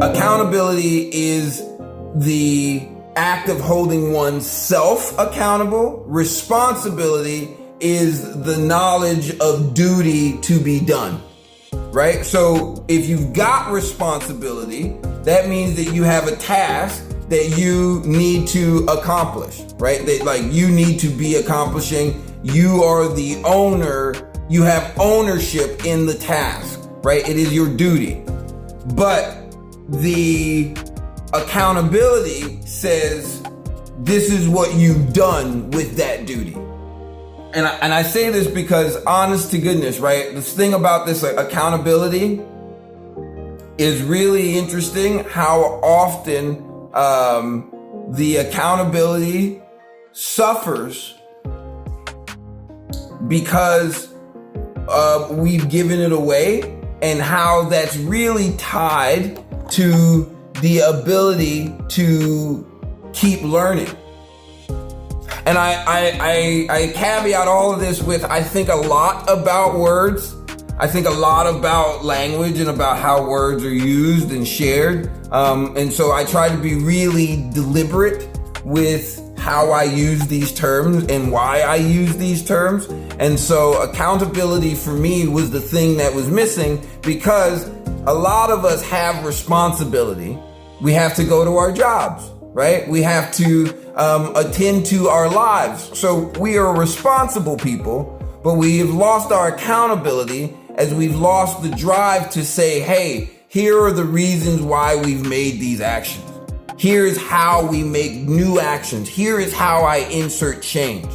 Accountability is the act of holding oneself accountable. Responsibility is the knowledge of duty to be done, right? So if you've got responsibility, that means that you have a task that you need to accomplish, right? That like you need to be accomplishing. You are the owner. You have ownership in the task, right? It is your duty. But the accountability says this is what you've done with that duty. And I say this because, honest to goodness, right? This thing about this accountability is really interesting. How often the accountability suffers because we've given it away, and how that's really tied to the ability to keep learning. And I caveat all of this with, I think a lot about words. I think a lot about language and about how words are used and shared. And so I try to be really deliberate with how I use these terms and why I use these terms. And so accountability for me was the thing that was missing, because a lot of us have responsibility. We have to go to our jobs, right? We have to attend to our lives. So we are responsible people, but we have lost our accountability as we've lost the drive to say, hey, here are the reasons why we've made these actions. Here's how we make new actions. Here is how I insert change.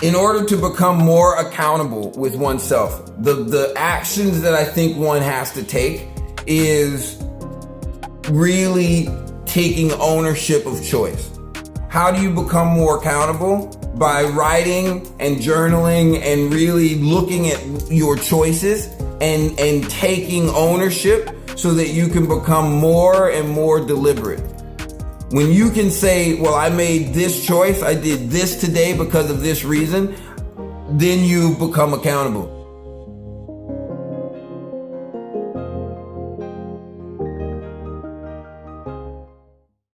In order to become more accountable with oneself, the actions that I think one has to take is really taking ownership of choice. How do you become more accountable? By writing and journaling and really looking at your choices and taking ownership so that you can become more and more deliberate. When you can say, well, I made this choice, I did this today because of this reason, then you become accountable.